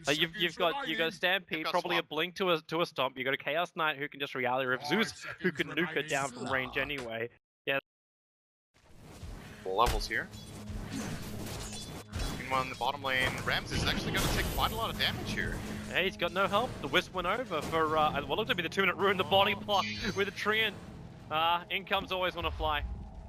You've got Stampede, probably a Blink to a Stomp. You got a Chaos Knight who can just reality rip, Zeus who can nuke it down from range anyway. Yeah. Full levels here. Meanwhile, in the bottom lane, Rams is actually going to take quite a lot of damage here. Hey, he's got no help. The Wisp went over for what looked to be the 2-minute ruin. The body block with a Treant. In comes Always Wanna Fly.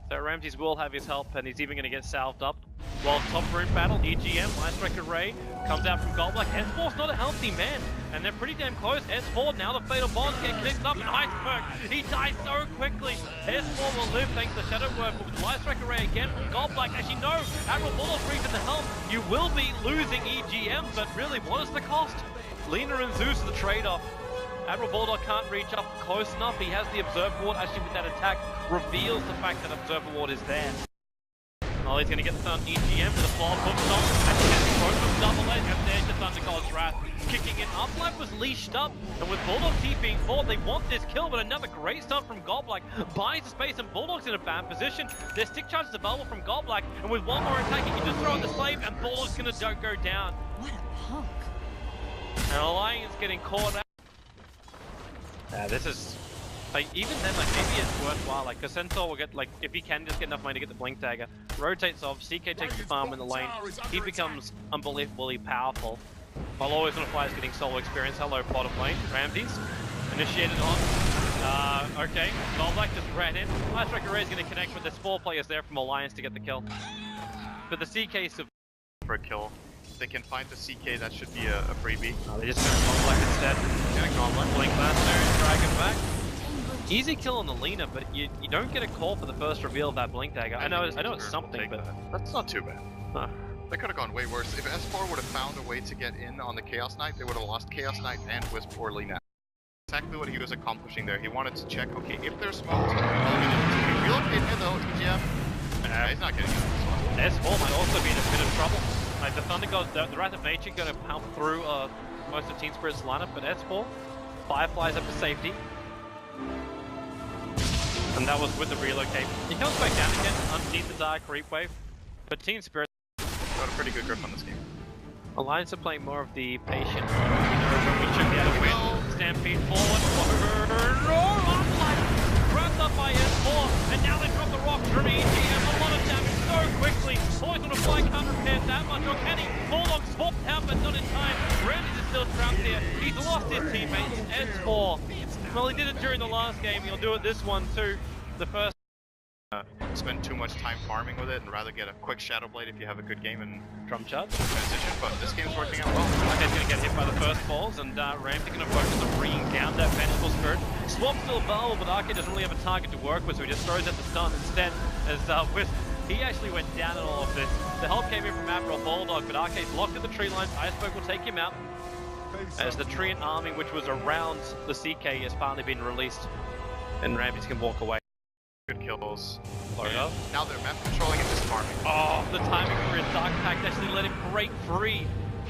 So Ramses will have his help, and he's even going to get salved up. While top rune battle, EGM, Ice Strike Array comes out from Goldblack. S4's not a healthy man, and they're pretty damn close. S4 now the Fatal Bonds get connected up in Iceberg. He dies so quickly. S4 will live thanks to Shadow Word, but with Ice Strike Array again from Goldblack. As you know, Admiral Bulldog brings in the help. You will be losing EGM, but really, what is the cost? Lina and Zeus are the trade-off. Admiral Bulldog can't reach up close enough. He has the Observer Ward. Actually, with that attack, reveals the fact that Observer Ward is there. Oh, he's going to get the stun EGM to the floor, hooks on, and he gets both of double edge, and there's the Thunder God's Wrath. Kicking in, Uplife was leashed up, and with Bulldog TPing forward, they want this kill, but another great stun from Goldblack buys the space, and Bulldog's in a bad position. There's stick charges available from Goldblack, and with one more attack, he can just throw in the Slave, and Bulldog's going to go down. What a punk. And Alliance getting caught out. This is, like, even then, like, maybe it's worthwhile, like, because Centaur will get, like, if he can just get enough money to get the Blink Dagger, rotates off, CK takes the farm in the lane, he becomes unbelievably powerful. While Always Wanna Fly is getting solo experience. Hello, bottom lane, Ramses, initiated on. Okay, Goldblack just ran in. Ice Strike Array is going to connect, but there's 4 players there from Alliance to get the kill. But the CK for a kill. If they can find the CK, that should be a freebie. They just go Goldblack instead. Getting Goldblack. Blink Master, Dragon back. Easy kill on the Lina, but you don't get a call for the first reveal of that Blink Dagger. I know it's something, but that's not too bad. Huh. They could have gone way worse. If S4 would have found a way to get in on the Chaos Knight, they would have lost Chaos Knight and Wisp or Lina. Exactly what he was accomplishing there. He wanted to check, okay, if there's smoke, relocate here though, EGM. He's not getting it. S4 might also be in a bit of trouble. Like the Thunder God, the Wrath of Nature going to pump through most of Team Spirit's lineup, but S4, Fireflies up to safety. And that was with the relocate. He comes back down again underneath the Dark Creep Wave, but Team Spirit got a pretty good grip on this game. Alliance are playing more of the patient. We should be able to win. Stampede forward. Grabbed up by S4, and now they drop the rock from EGM. A lot of damage so quickly. Always Wanna Fly can't repair that much. Or can he? Bulldog swapped out, but not in time. Ramses is still trapped here. He's lost his teammates. S4. Well, he did it during the last game. He'll do it this one too. The first. Spend too much time farming with it and rather get a quick Shadow Blade if you have a good game and drum charge transition, but this game's working out well. He's going to get hit by the first falls, and Ramsey going to focus on bringing down that Vengeful Spirit. Swap's still available, but Arcade doesn't really have a target to work with, so he just throws at the stun instead, as Wisp, he actually went down in all of this. The help came in from Admiral Bulldog, but Arcade's locked in the tree lines. Iceberg will take him out, as the Treant army, which was around the CK, has finally been released, and Ramsey can walk away. Good kills. Now they're map controlling and just farming. Oh, the timing for his Dark Pact actually let him break free.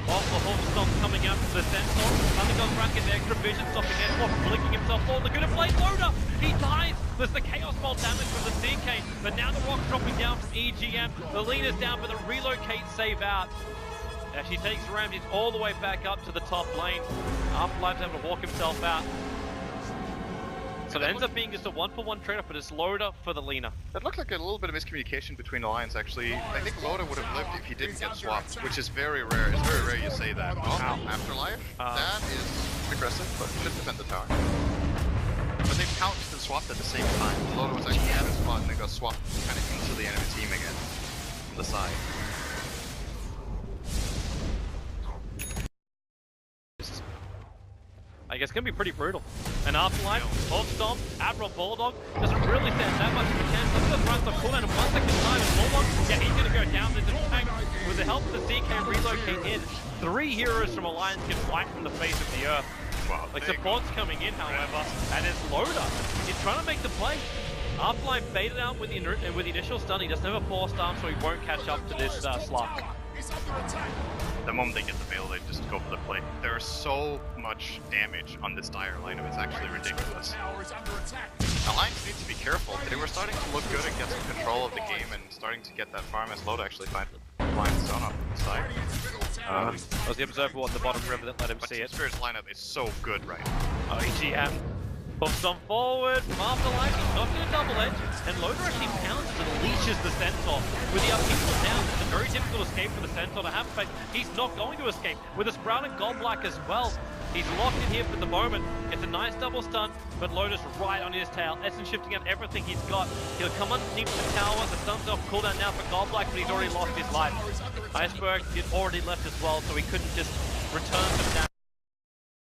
Off the Horde Stomp coming out from the Centaur. Thunder God's Wrath getting extra vision, stopping S4 from blinking himself forward. Laguna Blade Loader! He dies! There's the Chaos Ball damage from the CK, but now the rock's dropping down from EGM. The leader's down, but the relocate save out. As she takes Ramses all the way back up to the top lane. Afterlife's able to walk himself out. So it ends up being just a 1-for-1 trade-off, but it's Loda for the Lina. That looked like a little bit of miscommunication between Alliance, actually. I think Loda would have lived if he didn't get swapped, which is very rare. It's very rare you say that. Oh, Afterlife? That is aggressive, but should defend the tower. But they pounced and swapped at the same time. Loda was actually at his spot and then got swapped kind of into the enemy team again. From the side. I guess it's going to be pretty brutal. And Afterlife, Horde Stomp, Admiral Bulldog doesn't really stand that much of a chance. Let's just run the cooldown in 1 second time. And Bulldog, yeah, he's going to go down into the tank with the help of the CK relocate in. 3 heroes from Alliance get wiped from the face of the earth. Wow, like support's coming in, however, and it's Loda. He's trying to make the play. Afterlife baited out with the initial stun. He doesn't have a 4-star, so he won't catch up to this Slug. The moment they get the Veil, they just go for the play. There's so much damage on this Dire lineup, it's actually ridiculous. Alliance needs to be careful. They were starting to look good and get some control of the game and starting to get that farm as Loda actually finds the blind zone off the side. was the observer on the bottom river that let him see it. Spirit's lineup is so good right now. Oh, EGM puts on forward from Afterlife. He's not going to double edge, and Loader actually pounces and leashes the Centaur. With the upheaval down, it's a very difficult escape for the Centaur to have, but he's not going to escape. With a Sprout and Godblack as well, he's locked in here for the moment. It's a nice double stun, but Loader's right on his tail. Essen shifting out everything he's got. He'll come underneath the tower. The stun's off cooldown now for Godblack, but he's already lost his life. Iceberg had already left as well, so he couldn't just return some damage.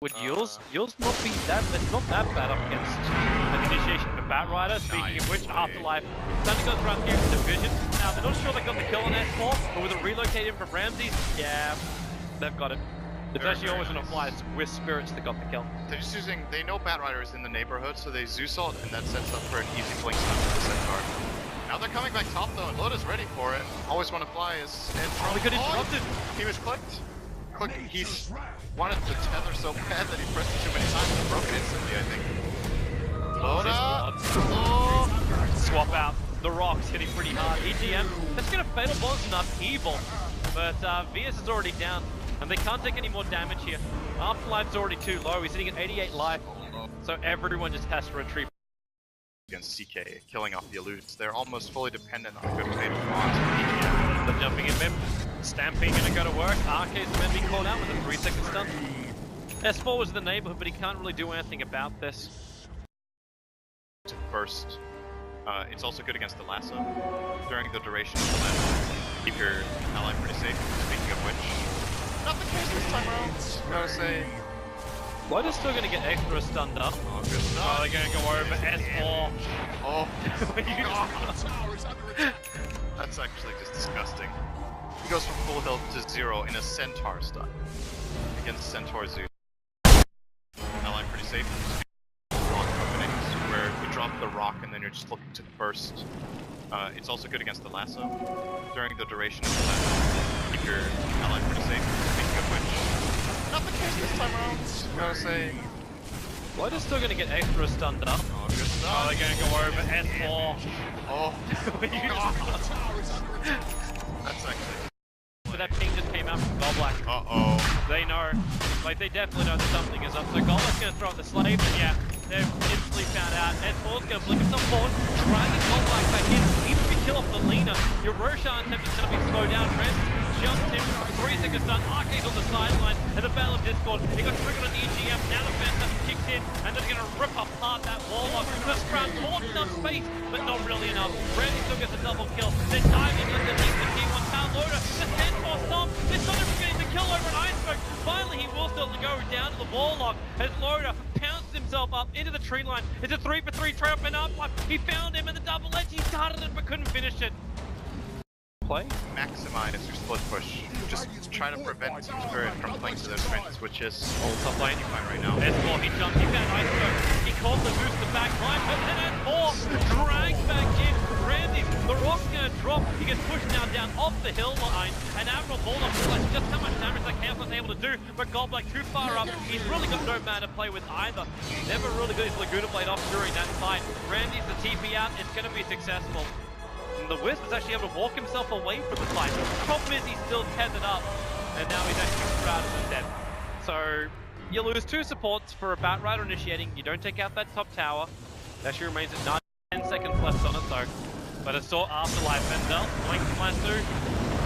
Would Yule's not be that, it's not that bad up against an initiation for Batrider. Speaking of which, Afterlife suddenly goes around here with Division. Now, they're not sure they got the kill on S4, but with a relocate in from Ramses, yeah, they've got it. It's actually always going to fly with Spirits that got the kill. They're just using, they know Batrider is in the neighborhood, so they Zeus ult, and that sets up for an easy blink stun for the Centaur. Now they're coming back top though, and Loda's ready for it. Always want to fly is... Oh, he got interrupted! He was clicked. He wanted to tether so bad that he pressed it too many times and broke it instantly, I think. Loda! Oh. Swap out. The rocks hitting pretty hard. EGM, that's going to fatal bonds an upheaval. But VS is already down, and they can't take any more damage here. Afterlife's already too low. He's sitting at 88 life, so everyone just has to retreat. Against CK, killing off the eludes. They're almost fully dependent on a good fatal bond. The jumping in mid. Stamping gonna go to work. Arcade's meant to be called out with a 3-second stun. S4 was in the neighborhood, but he can't really do anything about this. First, it's also good against the lasso. During the duration of the lasso, keep your ally pretty safe. Speaking of which, not the case this time around. I gotta say. Loda's still gonna get extra stunned up. Oh, good stuff. Oh, they're gonna go over S4. Oh, that's actually just disgusting. He goes from full health to 0 in a Centaur stun against Centaur Zeus. Ally pretty safe. Rock openings where you drop the rock and then you're just looking to burst. It's also good against the lasso. During the duration of the lasso, keep your ally pretty safe. Speaking of which, not the case this time around. Gotta say. Loda's still gonna get extra stunned up. Oh, good stuff. Oh, they're gonna go over S4. Oh, that's actually. So that ping just came out from Godblack. Uh-oh. They know. Like, they definitely know that something is up. So Godblack's gonna throw out the slave, and yeah, they've instantly found out. S4's gonna flick himself forward, dragging Godblack back in. Even if you kill off the Lena, your Roshan attempt is gonna be slowed down. Jumps him, 3-second stun, Arcade's on the sideline, and the Battle of Discord. He got triggered on the EGM, now the Phantom kicks in, and they're gonna rip apart that Warlock. The Sprout talks enough space, but not really enough. Randy still gets a double kill. They're diving underneath the T1 Town Loader. The Centaur stomp. It's not even getting the kill over an Iceberg. Finally, he will still go down to the Warlock as Loader pounces himself up into the tree line. It's a 3-for-3 trap and up. He found him in the double edge. He started it, but couldn't finish it. Play? Maximize your split push. Just try to prevent Team Spirit from playing to their strengths, which is all top lane right now. S4, he jumped, he found Iceberg, he called the boost the back line, but then S4 drags back in. Randy, the rock's gonna drop, he gets pushed now down off the hill line, and Admiral Bulldog realizes just how much damage that Chaos was able to do, but Godblack too far up, he's really got no man to play with either. Never really got his Laguna Blade off during that fight. Randy's the TP out, it's gonna be successful. The Wisp is actually able to walk himself away from the fight. The problem is he's still tethered up, and now he's actually shrouded and dead. So, you lose 2 supports for a Batrider initiating. You don't take out that top tower. It actually remains at 10 seconds left on it though. But it's still Afterlife. Menzel, Blink Flash through.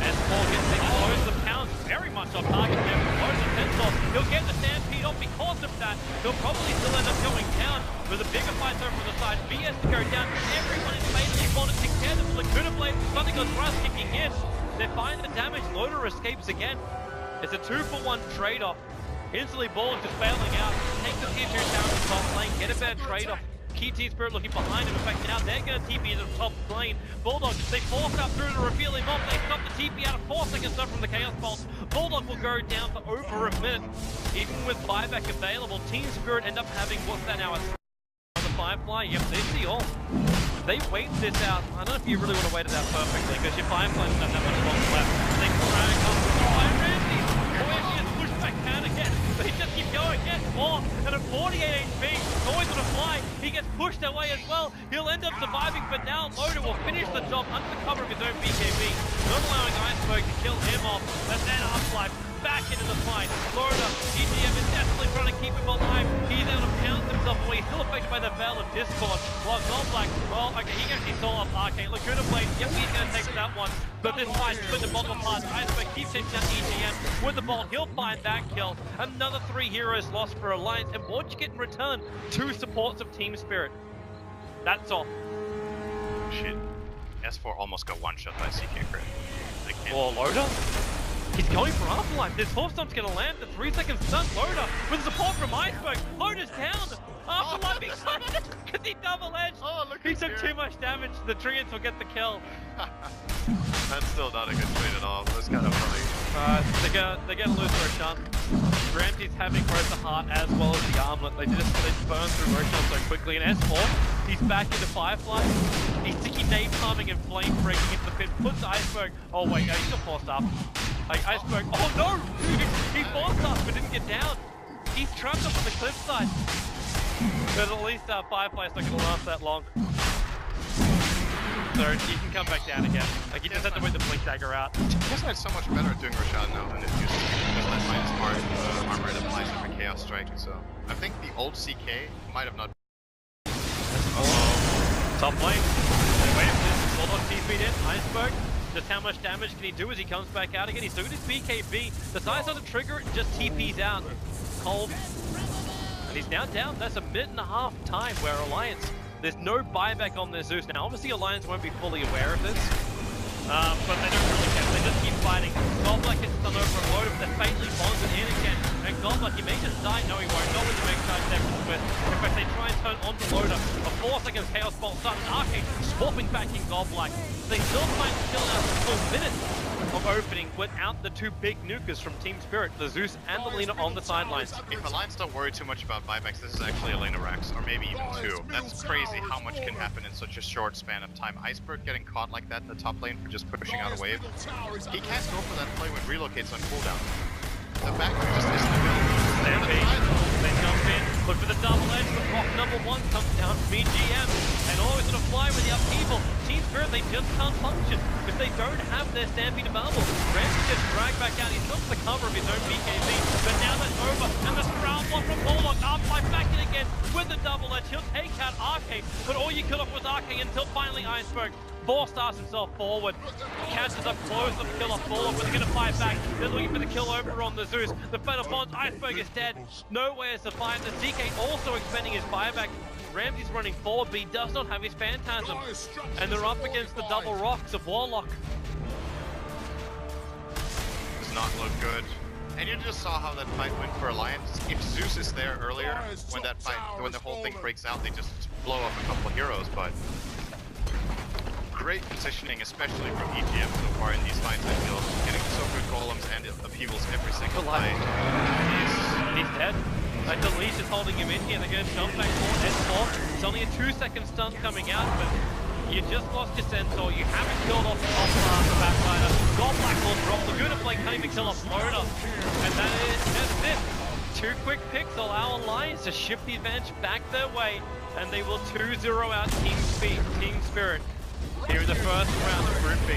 S4 gets exposed. The pound very much on target there. Close the Menzel. He'll get the Stampede off because of that. He'll probably still end up going down. With a bigger fight over the side. VS to go down. Everyone is fatally bonded together. The Laguna Blade, something got Thrust kicking in. They find the damage. Loader escapes again. It's a 2-for-1 trade-off. Instantly Bulldog just bailing out. Take the tier 2 tower to top lane. Get a better trade-off. Key Team Spirit looking behind him. In fact, now they're going to TP into the top lane. Bulldog, they force up through to reveal him off. They stop the TP out of 4 seconds left from the Chaos Pulse. Bulldog will go down for over a minute. Even with buyback available, Team Spirit end up having, what's that now, the Firefly? Yep, they see all. They wait this out. I don't know if you really want to wait it out perfectly, because your Firefly doesn't have that much long left. They drag up. Oh, Randy! Boy, she has pushed back down again. They just keep going. Yes, more. And at 48 HP, always on a fly. He gets pushed away as well. He'll end up surviving, but now Loader will finish the job under the cover of his own BKB. Not allowing Iceberg to kill him off. And then Afterlife back keep him alive. He's able to pounce himself away. He's still affected by the Veil of Discord. While Goldblack, well, okay, he can actually stall up Arcane. Laguna Blade, yep, he's going to take that one. But this fight split the multiple parts. Iceberg keeps taking down EGM with the ball. He'll find that kill. Another 3 heroes lost for Alliance. And what you get in return? 2 supports of Team Spirit. That's all. Shit. S4 almost got one-shot by CK Crit. Or Loader? He's going for Afterlife. This Horsestone's going to land. The 3-second stun. Loader with support from Iceberg. Loader's down. Afterlife because he double-edged. Oh, look, he took too much damage. The Treants will get the kill. That's still not a good trade at all. That's kind of funny. They're gonna lose Roshan. Ramsey's having both the heart as well as the armlet. They burn through Roshan so quickly. And S4, he's back into Firefly. He's sticky nade palming and flame breaking into the pit. Puts Iceberg. Oh wait, no, he's still forced up. Like Iceberg. Oh no! He forced up but didn't get down. He's trapped up on the cliffside. But at least Firefly's not gonna last that long. So he can come back down again. Like he just had to wait the blink dagger out. Tesla is so much better at doing Rashad now than it used to be because that minus part armor that applies with the Chaos Strike. So I think the old CK might have not. Top lane. Wait for this. Bulldog TP'd in. Iceberg. Just how much damage can he do as he comes back out again? He's doing his BKB. Decides not to trigger it, just TP's out. Cold. And he's now down. That's a minute and a half time where Alliance. There's no buyback on their Zeus. Now, obviously, Alliance won't be fully aware of this, but they don't really care. They just keep fighting. Goldblack gets done over and loaded, but they're fatally bonded in again. And Goldblack, he may just die. No, he won't. Not with the make charge there with. In fact, they try and turn onto Loader. A 4 seconds Chaos Bolt starts. Arcane swapping back in Goldblack. They still find still out a full minute of opening without the 2 big nukers from Team Spirit, the Zeus and the Lina on the sidelines. If Alliance don't worry too much about buybacks, this is actually a Lina Rex, or maybe even 2. That's crazy how much can happen in such a short span of time. Iceberg getting caught like that in the top lane for just pushing out a wave. He can't go for that play when relocates on cooldown. The back just isn't available. They jump in, look for the double edge, but rock number 1 comes down from BGM, and always gonna fly with the upheaval. Team Spirit, they just can't function if they don't have their Stampede available. Ramsey gets dragged back out, he's not the cover of his own BKB, but now that's over, and the Sprout block from Bulldog, Afterlife back in again with the double edge. He'll take out Arcane, but all you kill off was Arcane until finally Iceberg stars himself forward, catches up close up kill off Bulldog, but they're gonna fight back. They're looking for the kill over on the Zeus. The Feather Bonds, Iceberg is dead. Nowhere to find. The CK also expending his buyback. Ramsey's running forward, but he does not have his Phantasm. And they're up against the double rocks of Warlock. Does not look good. And you just saw how that fight went for Alliance. If Zeus is there earlier, when the whole thing breaks out, they just blow up a couple of heroes, but great positioning, especially from EGM so far in these fights, I feel. Getting so good golems and upheavals every single fight. He's dead. Like the leash is holding him in here. They're going to jump back forward. S4. It's only a 2-second stun coming out, but you just lost your Centaur. You haven't killed off the backliner. Goldblack will drop. Laguna Blade can't even kill off Loader. And that's it. 2 quick picks allow Alliance to shift the advantage back their way, and they will 2-0 out Team Spirit here in the first round of Group B.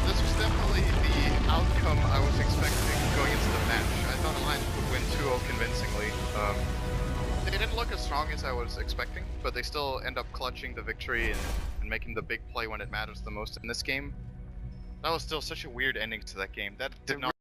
This was definitely the outcome I was expecting going into the match. I thought Alliance would win 2-0 convincingly. They didn't look as strong as I was expecting, but they still end up clutching the victory and making the big play when it matters the most in this game. That was still such a weird ending to that game. That did not